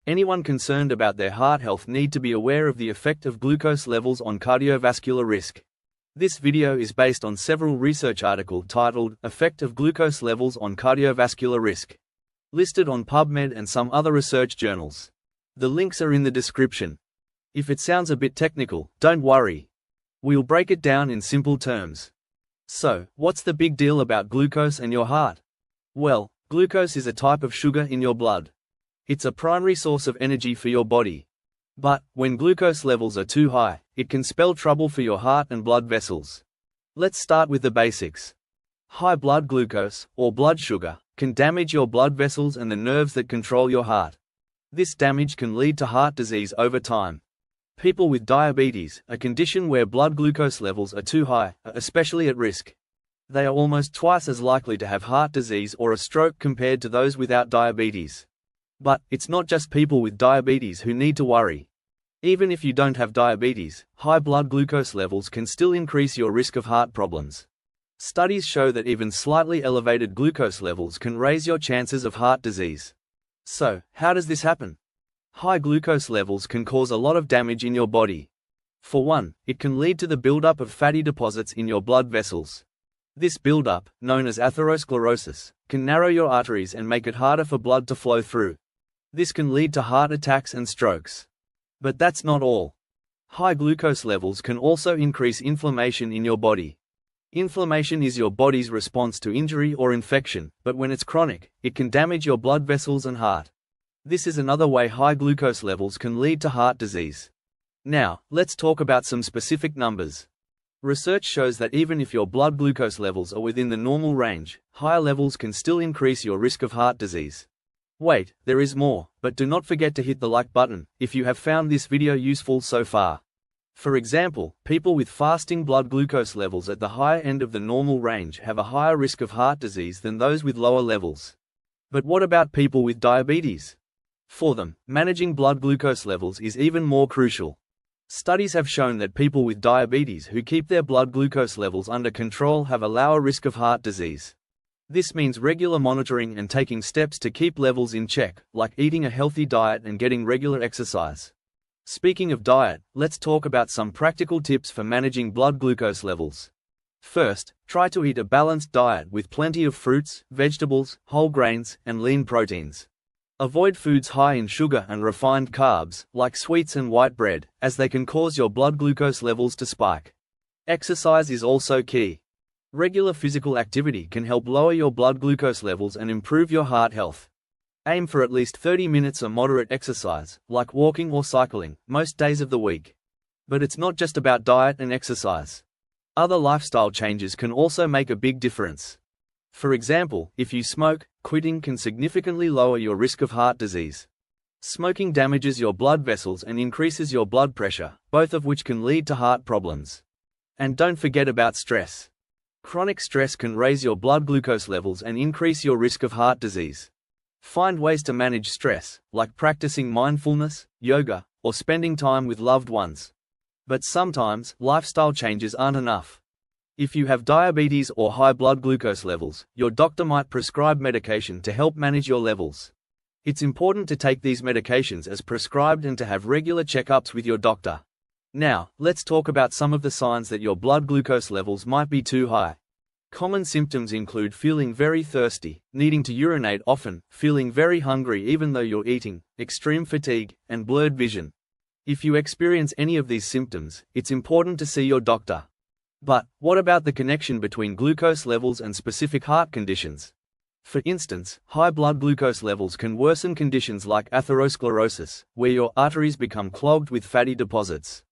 Anyone concerned about their heart health need to be aware of the effect of glucose levels on cardiovascular risk. This video is based on several research articles titled Effect of Glucose Levels on Cardiovascular Risk, listed on PubMed and some other research journals. The links are in the description. If it sounds a bit technical, don't worry. We'll break it down in simple terms. So, what's the big deal about glucose and your heart? Well, glucose is a type of sugar in your blood. It's a primary source of energy for your body. But, when glucose levels are too high, it can spell trouble for your heart and blood vessels. Let's start with the basics. High blood glucose, or blood sugar, can damage your blood vessels and the nerves that control your heart. This damage can lead to heart disease over time. People with diabetes, a condition where blood glucose levels are too high, are especially at risk. They are almost twice as likely to have heart disease or a stroke compared to those without diabetes. But, it's not just people with diabetes who need to worry. Even if you don't have diabetes, high blood glucose levels can still increase your risk of heart problems. Studies show that even slightly elevated glucose levels can raise your chances of heart disease. So, how does this happen? High glucose levels can cause a lot of damage in your body. For one, it can lead to the buildup of fatty deposits in your blood vessels. This buildup, known as atherosclerosis, can narrow your arteries and make it harder for blood to flow through. This can lead to heart attacks and strokes. But that's not all. High glucose levels can also increase inflammation in your body. Inflammation is your body's response to injury or infection, but when it's chronic, it can damage your blood vessels and heart. This is another way high glucose levels can lead to heart disease. Now, let's talk about some specific numbers. Research shows that even if your blood glucose levels are within the normal range, higher levels can still increase your risk of heart disease. Wait, there is more, but do not forget to hit the like button if you have found this video useful so far. For example, people with fasting blood glucose levels at the higher end of the normal range have a higher risk of heart disease than those with lower levels. But what about people with diabetes? For them, managing blood glucose levels is even more crucial. Studies have shown that people with diabetes who keep their blood glucose levels under control have a lower risk of heart disease. This means regular monitoring and taking steps to keep levels in check, like eating a healthy diet and getting regular exercise. Speaking of diet, let's talk about some practical tips for managing blood glucose levels. First, try to eat a balanced diet with plenty of fruits, vegetables, whole grains, and lean proteins. Avoid foods high in sugar and refined carbs, like sweets and white bread, as they can cause your blood glucose levels to spike. Exercise is also key. Regular physical activity can help lower your blood glucose levels and improve your heart health. Aim for at least 30 minutes of moderate exercise, like walking or cycling, most days of the week. But it's not just about diet and exercise. Other lifestyle changes can also make a big difference. For example, if you smoke, quitting can significantly lower your risk of heart disease. Smoking damages your blood vessels and increases your blood pressure, both of which can lead to heart problems. And don't forget about stress. Chronic stress can raise your blood glucose levels and increase your risk of heart disease. Find ways to manage stress, like practicing mindfulness, yoga, or spending time with loved ones. But sometimes, lifestyle changes aren't enough. If you have diabetes or high blood glucose levels, your doctor might prescribe medication to help manage your levels. It's important to take these medications as prescribed and to have regular checkups with your doctor. Now, let's talk about some of the signs that your blood glucose levels might be too high. Common symptoms include feeling very thirsty, needing to urinate often, feeling very hungry even though you're eating, extreme fatigue, and blurred vision. If you experience any of these symptoms, it's important to see your doctor. But, what about the connection between glucose levels and specific heart conditions? For instance, high blood glucose levels can worsen conditions like atherosclerosis, where your arteries become clogged with fatty deposits.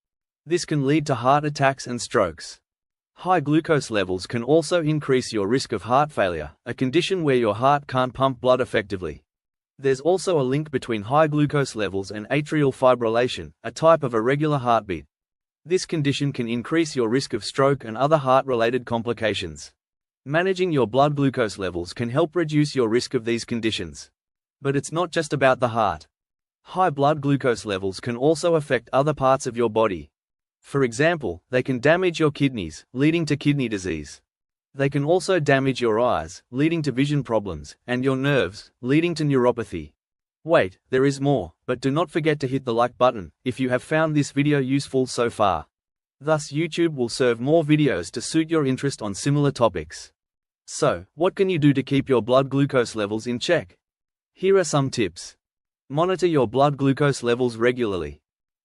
This can lead to heart attacks and strokes. High glucose levels can also increase your risk of heart failure, a condition where your heart can't pump blood effectively. There's also a link between high glucose levels and atrial fibrillation, a type of irregular heartbeat. This condition can increase your risk of stroke and other heart-related complications. Managing your blood glucose levels can help reduce your risk of these conditions. But it's not just about the heart. High blood glucose levels can also affect other parts of your body. For example, they can damage your kidneys, leading to kidney disease. They can also damage your eyes, leading to vision problems, and your nerves, leading to neuropathy. Wait, there is more, but do not forget to hit the like button if you have found this video useful so far. Thus YouTube will serve more videos to suit your interest on similar topics. So, what can you do to keep your blood glucose levels in check? Here are some tips. Monitor your blood glucose levels regularly.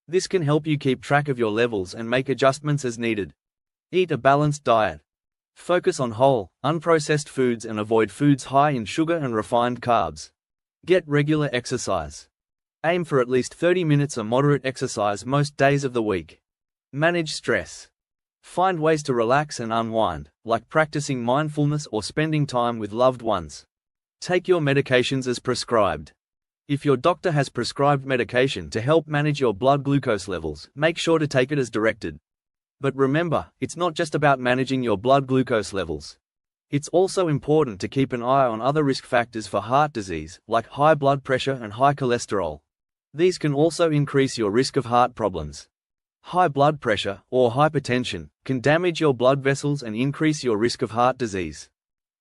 This can help you keep track of your levels and make adjustments as needed. Eat a balanced diet. Focus on whole, unprocessed foods and avoid foods high in sugar and refined carbs. Get regular exercise. Aim for at least 30 minutes of moderate exercise most days of the week. Manage stress. Find ways to relax and unwind, like practicing mindfulness or spending time with loved ones. Take your medications as prescribed. If your doctor has prescribed medication to help manage your blood glucose levels, make sure to take it as directed. But remember, it's not just about managing your blood glucose levels. It's also important to keep an eye on other risk factors for heart disease, like high blood pressure and high cholesterol. These can also increase your risk of heart problems. High blood pressure, or hypertension, can damage your blood vessels and increase your risk of heart disease.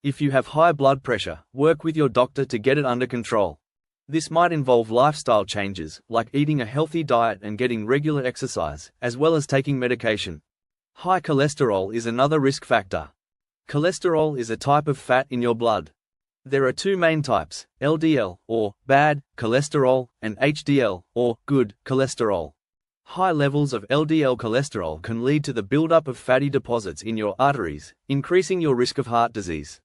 If you have high blood pressure, work with your doctor to get it under control. This might involve lifestyle changes, like eating a healthy diet and getting regular exercise, as well as taking medication. High cholesterol is another risk factor. Cholesterol is a type of fat in your blood. There are two main types, LDL, or bad cholesterol, and HDL, or good cholesterol. High levels of LDL cholesterol can lead to the buildup of fatty deposits in your arteries, increasing your risk of heart disease.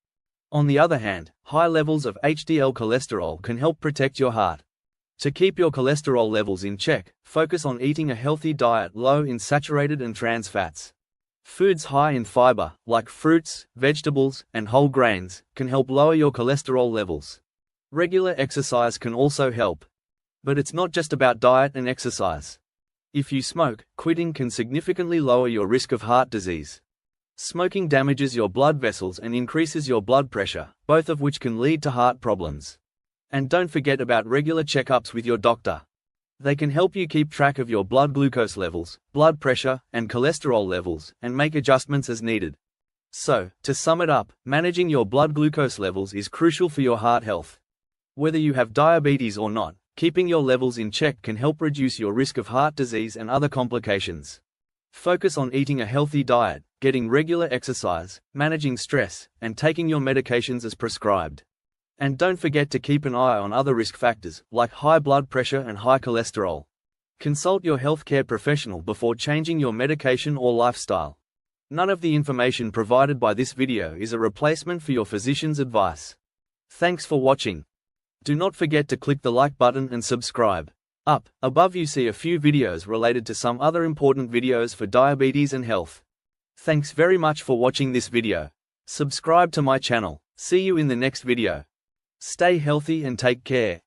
On the other hand, high levels of HDL cholesterol can help protect your heart. To keep your cholesterol levels in check, focus on eating a healthy diet low in saturated and trans fats. Foods high in fiber, like fruits, vegetables, and whole grains, can help lower your cholesterol levels. Regular exercise can also help. But it's not just about diet and exercise. If you smoke, quitting can significantly lower your risk of heart disease. Smoking damages your blood vessels and increases your blood pressure, both of which can lead to heart problems. And don't forget about regular checkups with your doctor. They can help you keep track of your blood glucose levels, blood pressure, and cholesterol levels, and make adjustments as needed. So, to sum it up, managing your blood glucose levels is crucial for your heart health. Whether you have diabetes or not, keeping your levels in check can help reduce your risk of heart disease and other complications. Focus on eating a healthy diet, getting regular exercise, managing stress, and taking your medications as prescribed. And don't forget to keep an eye on other risk factors, like high blood pressure and high cholesterol. Consult your healthcare professional before changing your medication or lifestyle. None of the information provided by this video is a replacement for your physician's advice. Thanks for watching. Do not forget to click the like button and subscribe. Up above you see a few videos related to some other important videos for diabetes and health. Thanks very much for watching this video. Subscribe to my channel. See you in the next video. Stay healthy and take care.